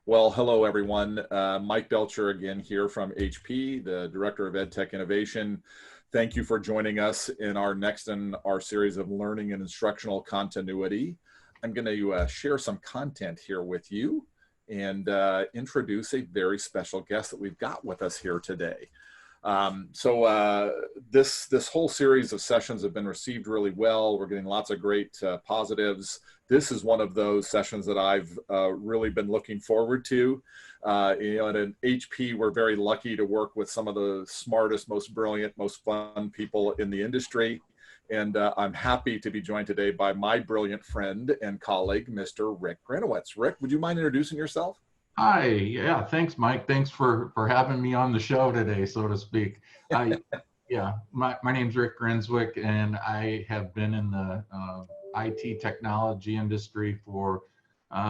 Well, hello everyone. Mike Belcher again here from HP, the Director of EdTech Innovation. Thank you for joining us in our next in our series of learning and instructional continuity. I'm going to share some content here with you and introduce a very special guest that we've got with us here today. This whole series of sessions have been received really well. We're getting lots of great positives. This is one of those sessions that I've really been looking forward to. At an HP, we're very lucky to work with some of the smartest, most brilliant, most fun people in the industry. And I'm happy to be joined today by my brilliant friend and colleague, Mr. Rick Griencewic. Rick, would you mind introducing yourself? Hi, yeah, thanks, Mike. Thanks for having me on the show today, so to speak. My name's Rick Griencewic, and I have been in the IT technology industry for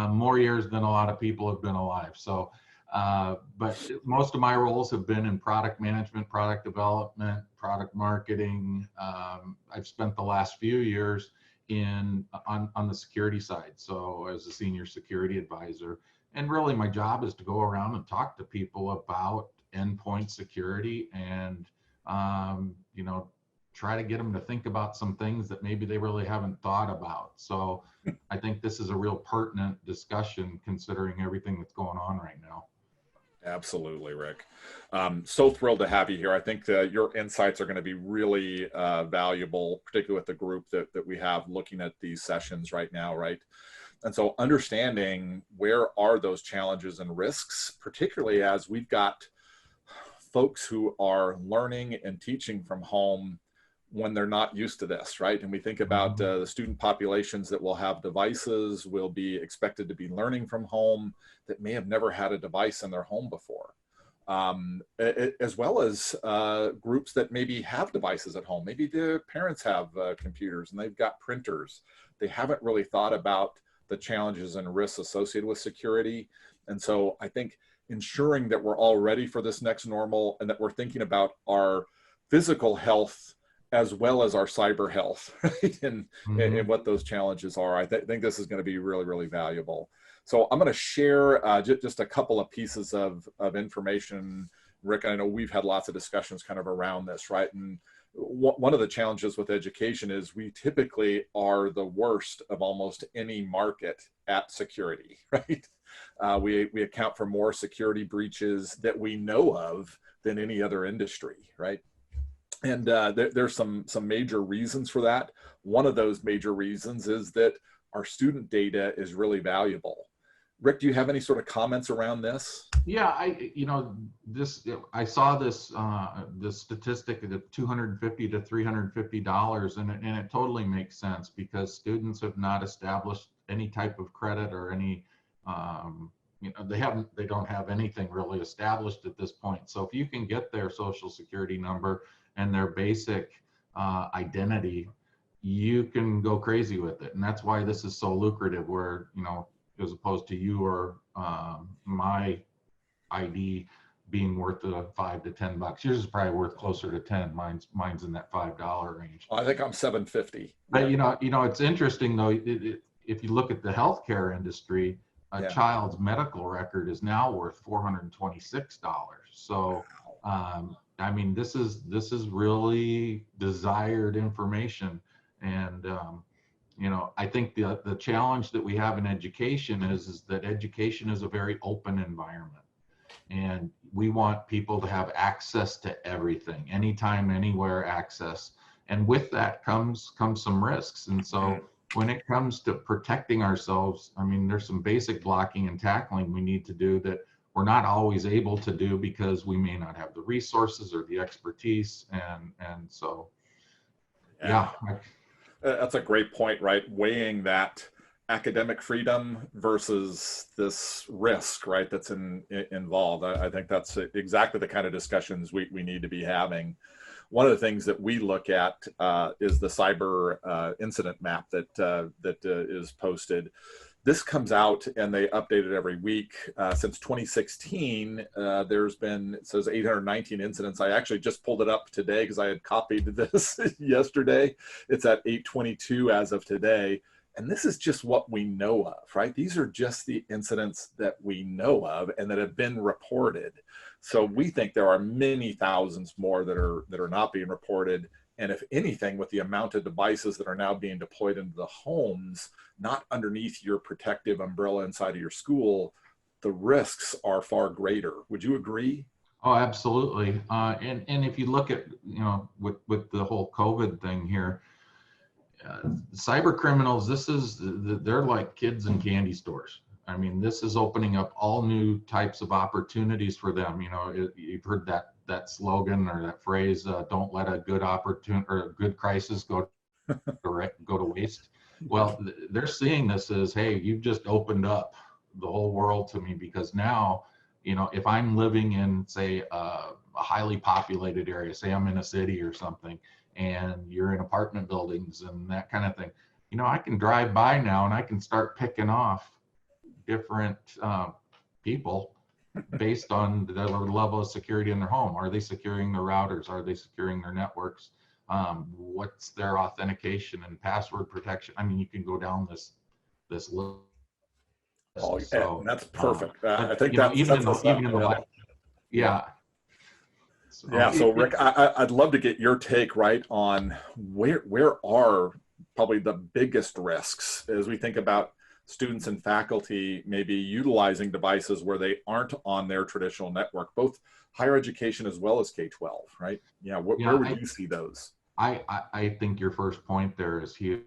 more years than a lot of people have been alive. So, but most of my roles have been in product management, product development, product marketing. I've spent the last few years on the security side, so as a senior security advisor. And really my job is to go around and talk to people about endpoint security and, try to get them to think about some things that maybe they really haven't thought about. So I think this is a real pertinent discussion considering everything that's going on right now. Absolutely, Rick. So thrilled to have you here. I think your insights are going to be really valuable, particularly with the group that we have looking at these sessions right now, right? And so understanding where are those challenges and risks, particularly as we've got folks who are learning and teaching from home when they're not used to this, right? And we think about the student populations that will have devices, will be expected to be learning from home, that may have never had a device in their home before. As well as groups that maybe have devices at home. Maybe their parents have computers and they've got printers. They haven't really thought about the challenges and risks associated with security. And so I think ensuring that we're all ready for this next normal and that we're thinking about our physical health as well as our cyber health, right? And what those challenges are. I think this is going to be really, really valuable. So I'm going to share just a couple of pieces of information. Rick, I know we've had lots of discussions kind of around this, right? And one of the challenges with education is we typically are the worst of almost any market at security, right? We account for more security breaches that we know of than any other industry, right? And there's some major reasons for that. One of those major reasons is that our student data is really valuable. Rick, do you have any sort of comments around this? Yeah, I saw this this statistic of $250 to $350, and it totally makes sense because students have not established any type of credit or any, they don't have anything really established at this point. So if you can get their social security number and their basic identity, you can go crazy with it, and that's why this is so lucrative. Where as opposed to you or my ID being worth $5 to $10. Yours is probably worth closer to 10. Mine's in that $5 range. I think I'm $7.50. But it's interesting though. If you look at the healthcare industry, a child's medical record is now worth $426. So, I mean, this is really desired information, and I think the challenge that we have in education is that education is a very open environment, and we want people to have access to everything, anytime, anywhere access. And with that comes some risks. And so when it comes to protecting ourselves, I mean, there's some basic blocking and tackling we need to do that we're not always able to do because we may not have the resources or the expertise. And so, yeah. That's a great point, right? Weighing that academic freedom versus this risk, right, that's involved. I think that's exactly the kind of discussions we need to be having. One of the things that we look at is the cyber incident map that is posted. This comes out and they update it every week. Since 2016, there's been, it says 819 incidents. I actually just pulled it up today because I had copied this yesterday. It's at 822 as of today. And this is just what we know of, right? These are just the incidents that we know of and that have been reported. So we think there are many thousands more that are not being reported. And if anything, with the amount of devices that are now being deployed into the homes, not underneath your protective umbrella inside of your school, the risks are far greater. Would you agree? Oh, absolutely. And if you look at, with the whole COVID thing here, cyber criminals, they're like kids in candy stores. I mean, this is opening up all new types of opportunities for them. You've heard that slogan or that phrase, don't let a good opportunity or a good crisis go to waste. Well, they're seeing this as, hey, you've just opened up the whole world to me, because now, if I'm living in, say, a highly populated area, say I'm in a city or something, and you're in apartment buildings and that kind of thing, I can drive by now and I can start picking off different people based on the level of security in their home. Are they securing their routers? Are they securing their networks? What's their authentication and password protection? I mean, you can go down this list. Oh, so that's perfect. I but, think that even in the life, yeah. So, yeah. So Rick, I'd love to get your take, right, on where are probably the biggest risks as we think about students and faculty maybe utilizing devices where they aren't on their traditional network, both higher education as well as K-12, right? Yeah. Where would you see those? I think your first point there is huge.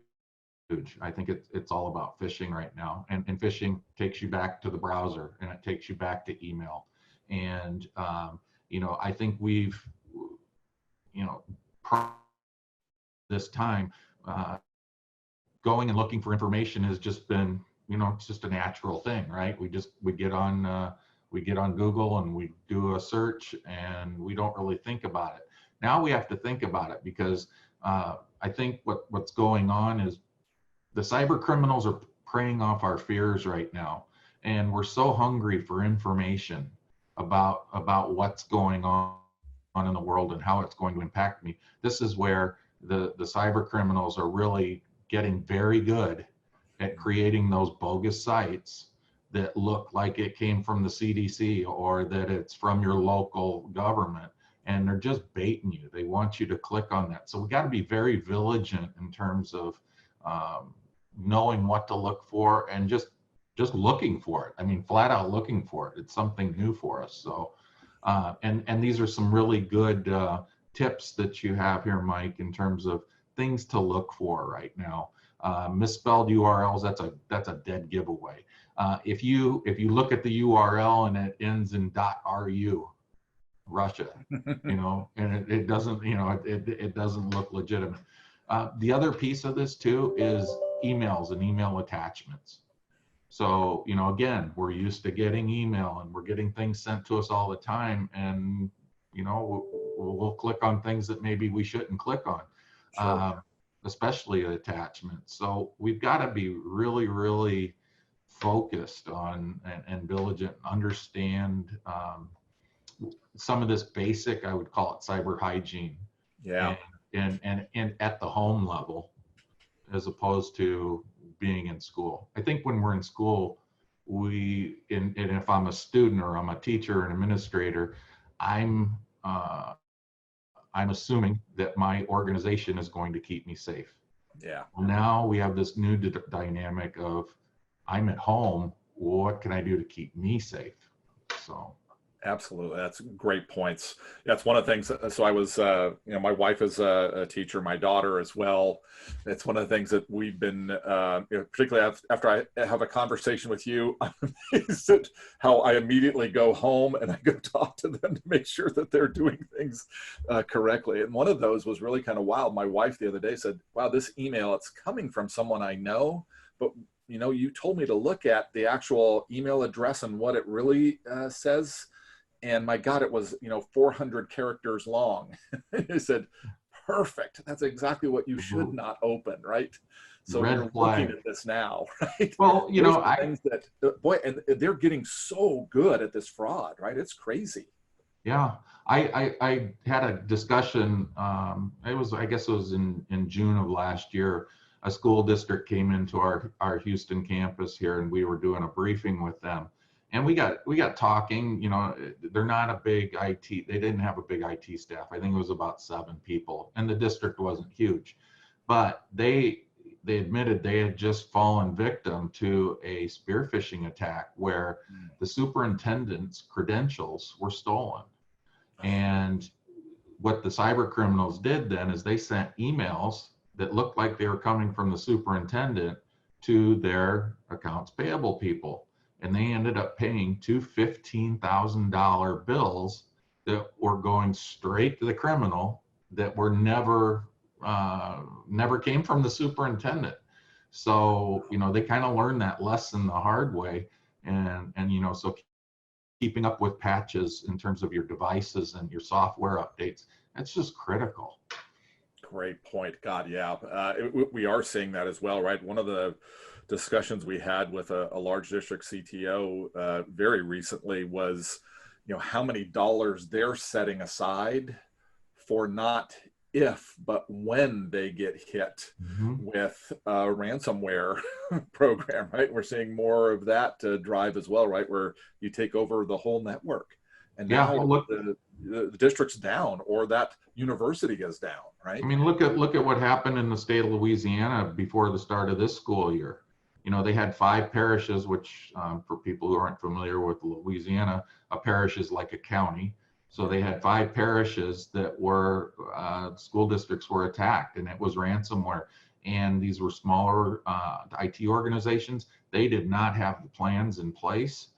I think it's all about phishing right now, and phishing takes you back to the browser, and it takes you back to email. And I think we've this time going and looking for information has just been, it's just a natural thing, right? We get on Google and we do a search, and we don't really think about it. Now we have to think about it, because I think what's going on is the cyber criminals are preying off our fears right now, and we're so hungry for information about what's going on in the world and how it's going to impact me. This is where the cyber criminals are really getting very good at creating those bogus sites that look like it came from the CDC or that it's from your local government, and they're just baiting you. They want you to click on that. So we got to be very vigilant in terms of knowing what to look for, and just looking for it. I mean, flat out looking for it. It's something new for us. So, and these are some really good tips that you have here, Mike, in terms of things to look for right now. Misspelled URLs, that's a dead giveaway. If you look at the URL and it ends in .ru, Russia, and it doesn't, it doesn't look legitimate. The other piece of this too is emails and email attachments. So, again, we're used to getting email and we're getting things sent to us all the time, and, we'll click on things that maybe we shouldn't click on, sure. Especially attachments. So we've got to be really, really focused on and diligent, understand some of this basic, I would call it cyber hygiene. Yeah. And at the home level, as opposed to being in school. I think when we're in school, and if I'm a student or I'm a teacher or an administrator, I'm assuming that my organization is going to keep me safe. Yeah. Now we have this new dynamic of, I'm at home, what can I do to keep me safe? So. Absolutely. That's great points. That's one of the things. So I was, my wife is a teacher, my daughter as well. It's one of the things that we've been, particularly after I have a conversation with you, I'm amazed at how I immediately go home and I go talk to them to make sure that they're doing things correctly. And one of those was really kind of wild. My wife the other day said, wow, this email, it's coming from someone I know, but you told me to look at the actual email address and what it really says. And my God, it was, 400 characters long. He said, perfect. That's exactly what you should not open, right? So you're looking at this now, right? Well, things that, boy, and they're getting so good at this fraud, right? It's crazy. Yeah, I had a discussion. I guess it was in June of last year. a school district came into our Houston campus here, and we were doing a briefing with them. And we got talking. You know, they're not a big IT. They didn't have a big IT staff. I think it was about 7 people, and the district wasn't huge. But they admitted they had just fallen victim to a spear phishing attack where the superintendent's credentials were stolen. And what the cyber criminals did then is they sent emails that looked like they were coming from the superintendent to their accounts payable people. And they ended up paying 2 $15,000 bills that were going straight to the criminal that were never came from the superintendent. So, you know, they kind of learned that lesson the hard way. And you know, so keeping up with patches in terms of your devices and your software updates, that's just critical. Great point. God, yeah. We are seeing that as well, right? One of the discussions we had with a large district CTO very recently was, you know, how many dollars they're setting aside for not if, but when they get hit with a ransomware program, right? We're seeing more of that drive as well, right? Where you take over the whole network. And now the district's down, or that university is down, right? I mean, look at what happened in the state of Louisiana before the start of this school year. You know, they had 5 parishes, which for people who aren't familiar with Louisiana, a parish is like a county. So they had 5 parishes that were school districts were attacked, and it was ransomware. And these were smaller IT organizations. They did not have the plans in place.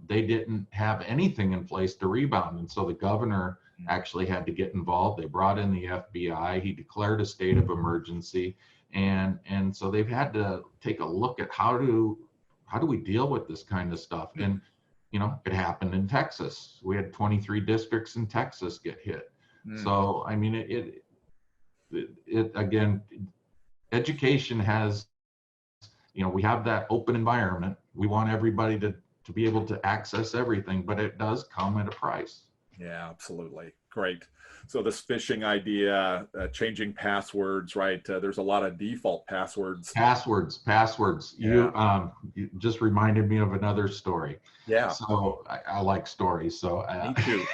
They didn't have anything in place to rebound. And so the governor actually had to get involved. They brought in the FBI. He declared a state of emergency. And so they've had to take a look at how do we deal with this kind of stuff. And you know, it happened in Texas. We had 23 districts in Texas get hit. So I mean, it again, education has, you know, we have that open environment. We want everybody to be able to access everything, but it does come at a price. Yeah, absolutely. Great. So this phishing idea, changing passwords, right? There's a lot of default passwords. Passwords. Yeah. You just reminded me of another story. Yeah. So I like stories. So me too.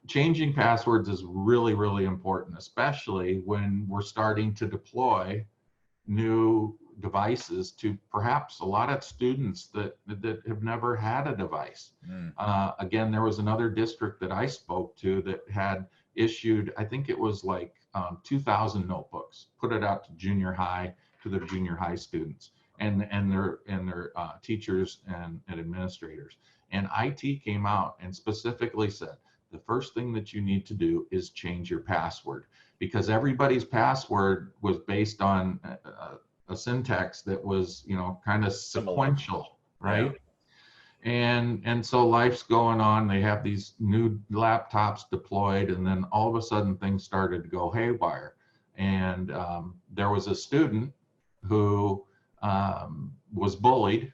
Changing passwords is really, really important, especially when we're starting to deploy new devices to perhaps a lot of students that have never had a device. Again, there was another district that I spoke to that had issued, I think it was like 2,000 notebooks, put it out to their junior high students and their teachers and administrators. And IT came out and specifically said, the first thing that you need to do is change your password, because everybody's password was based on a syntax that was, you know, kind of sequential, right? Yeah. And so life's going on. They have these new laptops deployed, and then all of a sudden things started to go haywire. And there was a student who was bullied,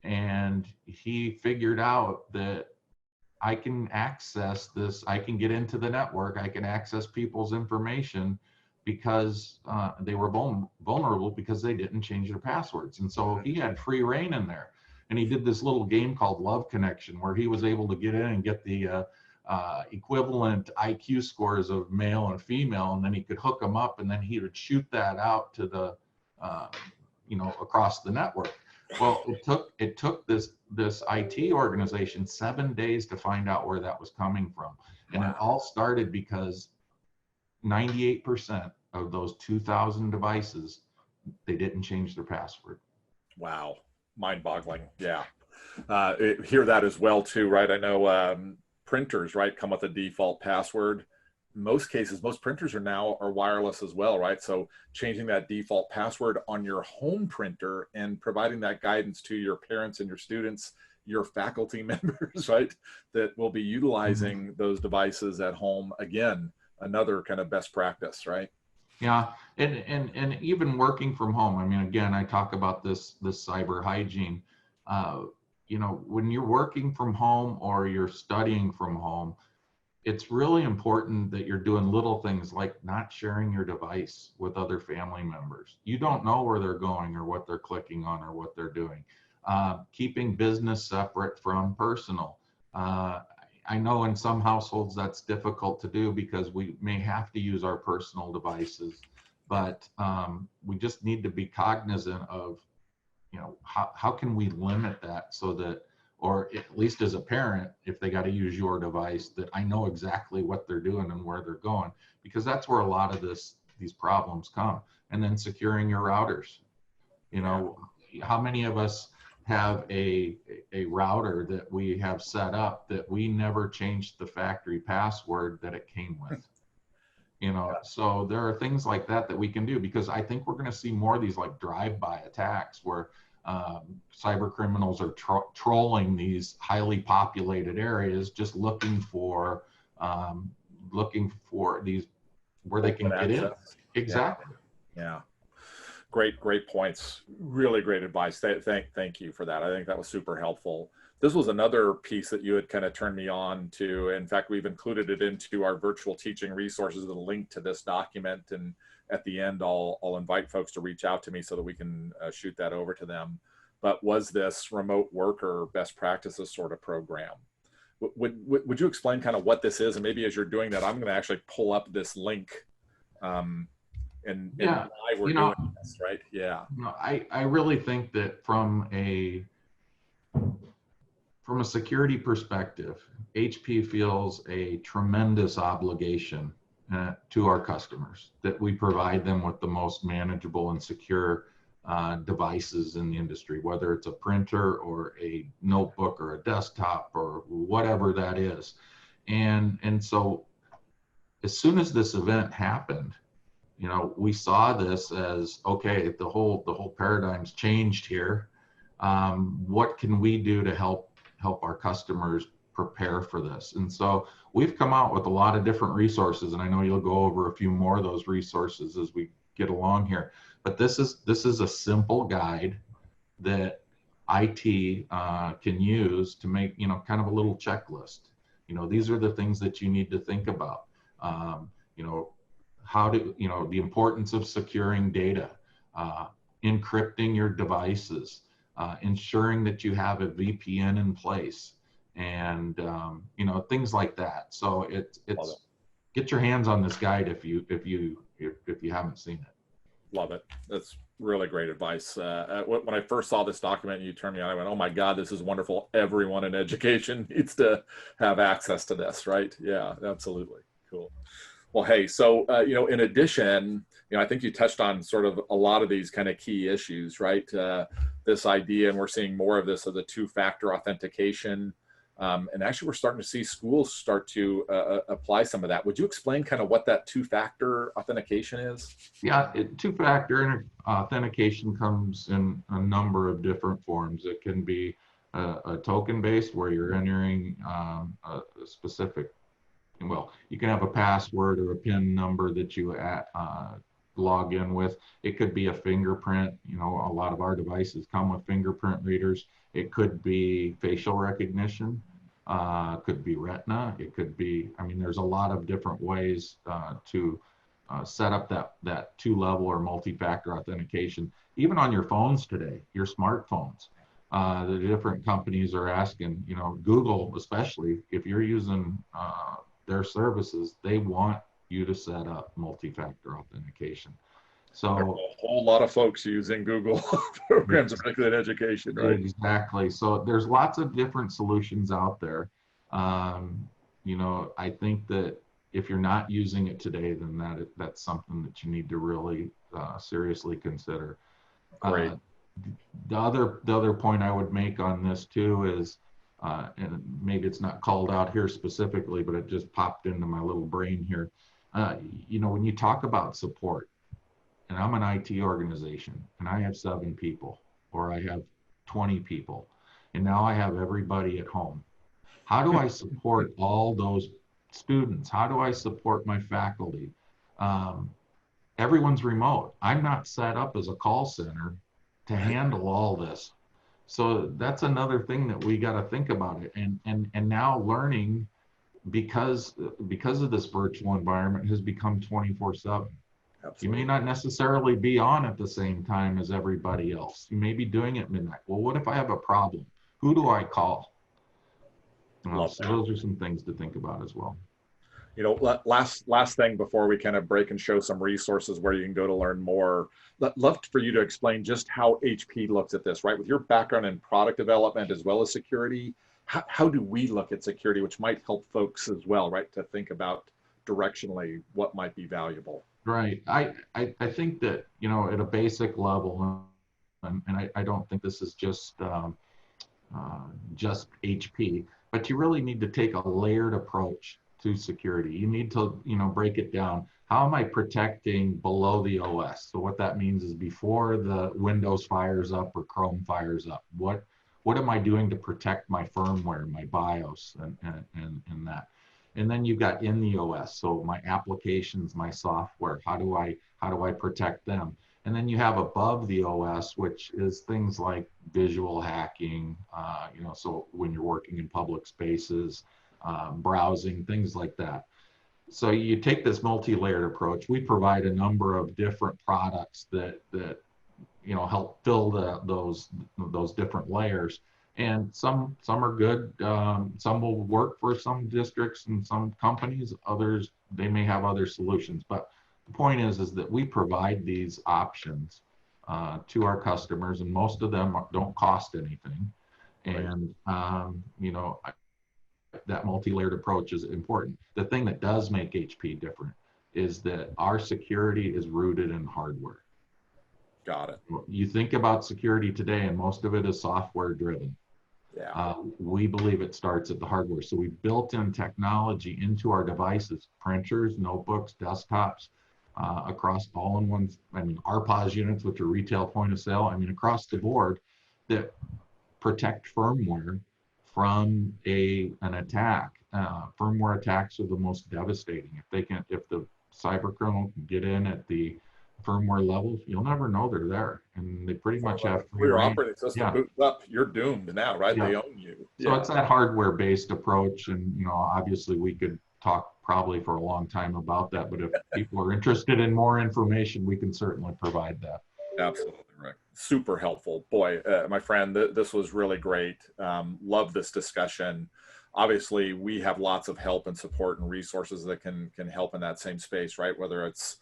and he figured out that I can access this, I can get into the network, I can access people's information because they were vulnerable because they didn't change their passwords. And so he had free reign in there. And he did this little game called Love Connection, where he was able to get in and get the equivalent IQ scores of male and female, and then he could hook them up, and then he would shoot that out to the, you know, across the network. Well, it took this IT organization 7 days to find out where that was coming from. And it all started because 98% of those 2,000 devices, they didn't change their password. Wow. Mind-boggling. Yeah. Hear that as well too, right? I know printers, right, come with a default password. In most cases, most printers are wireless as well, right? So changing that default password on your home printer and providing that guidance to your parents and your students, your faculty members, right, that will be utilizing those devices at home. Again, another kind of best practice, right? Yeah, and even working from home. I mean, again, I talk about this cyber hygiene. You know, when you're working from home or you're studying from home, it's really important that you're doing little things like not sharing your device with other family members. You don't know where they're going or what they're clicking on or what they're doing. Keeping business separate from personal. I know in some households that's difficult to do because we may have to use our personal devices, but we just need to be cognizant of, how can we limit that so that, or at least as a parent, if they got to use your device, that I know exactly what they're doing and where they're going, because that's where a lot of these problems come. And then securing your routers. How many of us have a router that we have set up that we never changed the factory password that it came with? So there are things like that we can do, because I think we're going to see more of these like drive-by attacks where cyber criminals are trolling these highly populated areas, just looking for these where they can get in. Exactly. Yeah. Great points. Really great advice. Thank you for that. I think that was super helpful. This was another piece that you had kind of turned me on to. In fact, we've included it into our virtual teaching resources, the link to this document. And at the end, I'll invite folks to reach out to me so that we can shoot that over to them. But was this remote worker best practices sort of program? Would you explain kind of what this is? And maybe as you're doing that, I'm going to actually pull up this link and why we're doing this, right? Yeah. I really think that from a security perspective, HP feels a tremendous obligation to our customers that we provide them with the most manageable and secure devices in the industry, whether it's a printer or a notebook or a desktop or whatever that is. And so as soon as this event happened, we saw this as, okay, the whole paradigm's changed here. What can we do to help our customers prepare for this? And so we've come out with a lot of different resources, and I know you'll go over a few more of those resources as we get along here. But this is a simple guide that IT can use to make, kind of a little checklist. These are the things that you need to think about. How to, the importance of securing data, encrypting your devices, ensuring that you have a VPN in place, and things like that. So it's get your hands on this guide if you haven't seen it. Love it. That's really great advice. When I first saw this document and you turned me on, I went, oh my God, this is wonderful. Everyone in education needs to have access to this, right? Yeah, absolutely. Cool. Well, hey, so, in addition, I think you touched on sort of a lot of these kind of key issues, right? This idea, and we're seeing more of this, of the two-factor authentication. And actually, we're starting to see schools start to apply some of that. Would you explain kind of what that two-factor authentication is? Yeah, two-factor authentication comes in a number of different forms. It can be a token-based, where you're entering a specific, you can have a password or a PIN number that you log in with. It could be a fingerprint. A lot of our devices come with fingerprint readers. It could be facial recognition. Could be retina. It could be, there's a lot of different ways to set up that two-level or multi-factor authentication. Even on your phones today, your smartphones, the different companies are asking, Google especially, if you're using their services, they want you to set up multi-factor authentication. So there's a whole lot of folks using Google programs, particularly in education, right? Exactly. So there's lots of different solutions out there. I think that if you're not using it today, then that's something that you need to really seriously consider. Great. The other point I would make on this too is, and maybe it's not called out here specifically, but it just popped into my little brain here. When you talk about support, and I'm an IT organization, and I have 7 people, or I have 20 people, and now I have everybody at home. How do I support all those students? How do I support my faculty? Everyone's remote. I'm not set up as a call center to handle all this. So that's another thing that we got to think about it. And now learning because of this virtual environment has become 24/7. You may not necessarily be on at the same time as everybody else. You may be doing it midnight. Well, what if I have a problem? Who do I call? So those are some things to think about as well. You know, last thing before we kind of break and show some resources where you can go to learn more. Love for you to explain just how HP looks at this, right? With your background in product development as well as security, how do we look at security, which might help folks as well, right? To think about directionally what might be valuable. Right. I think that, you know, at a basic level, and I don't think this is just HP, but you really need to take a layered approach to security. You need to, you know, break it down. How am I protecting below the OS? So what that means is before the Windows fires up or Chrome fires up, what am I doing to protect my firmware, my BIOS, and that? And then you've got in the OS, so my applications, my software, how do I protect them? And then you have above the OS, which is things like visual hacking, you know, so when you're working in public spaces, browsing, things like that. So you take this multi-layered approach. We provide a number of different products that you know, help fill those different layers. And some are good. Some will work for some districts and some companies. Others, they may have other solutions. But the point is that we provide these options to our customers, and most of them don't cost anything. And you know, that multi-layered approach is important. The thing that does make HP different is that our security is rooted in hardware. Got it. You think about security today, and most of it is software driven. Yeah. We believe it starts at the hardware. So we built in technology into our devices, printers, notebooks, desktops, across all-in-one, I mean, RPOS units, which are retail point of sale, I mean, across the board, that protect firmware from an attack. Firmware attacks are the most devastating. If the cyber criminal can get in at the firmware levels, you'll never know they're there, and they pretty much have free your reign. operating system boots up, you're doomed now, right? They own you. So it's that hardware-based approach, and you know, obviously we could talk probably for a long time about that, but if people are interested in more information, we can certainly provide that. Absolutely, Rick. Super helpful. Boy, my friend, this was really great. Love this discussion. Obviously, we have lots of help and support and resources that can help in that same space, right? Whether it's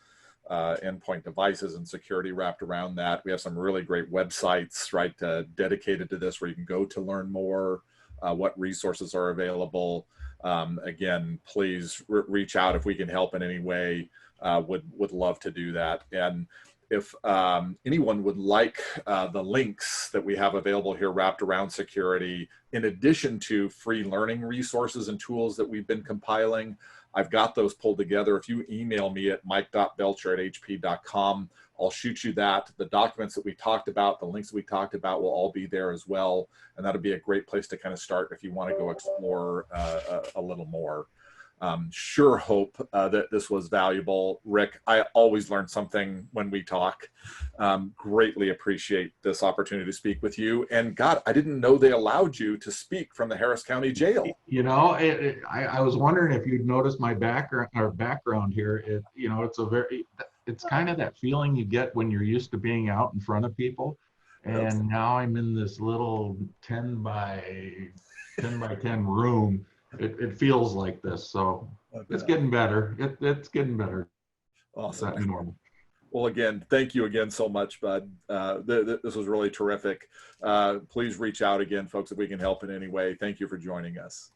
endpoint devices and security wrapped around that. We have some really great websites, right, dedicated to this, where you can go to learn more, what resources are available. Again, please reach out if we can help in any way. Would love to do that. And if anyone would like the links that we have available here wrapped around security, in addition to free learning resources and tools that we've been compiling, I've got those pulled together. If you email me at mike.belcher@hp.com, I'll shoot you that. The documents that we talked about, the links that we talked about will all be there as well. And that'll be a great place to kind of start if you want to go explore a little more. Sure hope that this was valuable. Rick, I always learn something when we talk. Greatly appreciate this opportunity to speak with you. And God, I didn't know they allowed you to speak from the Harris County Jail. You know, I was wondering if you'd noticed my background here. You know, it's kind of that feeling you get when you're used to being out in front of people. And now I'm in this little 10 by 10 room. It feels like this, so it's getting better. It's getting better. Awesome. That's normal. Well, again, thank you again so much, Bud. This was really terrific. Please reach out again, folks, if we can help in any way. Thank you for joining us.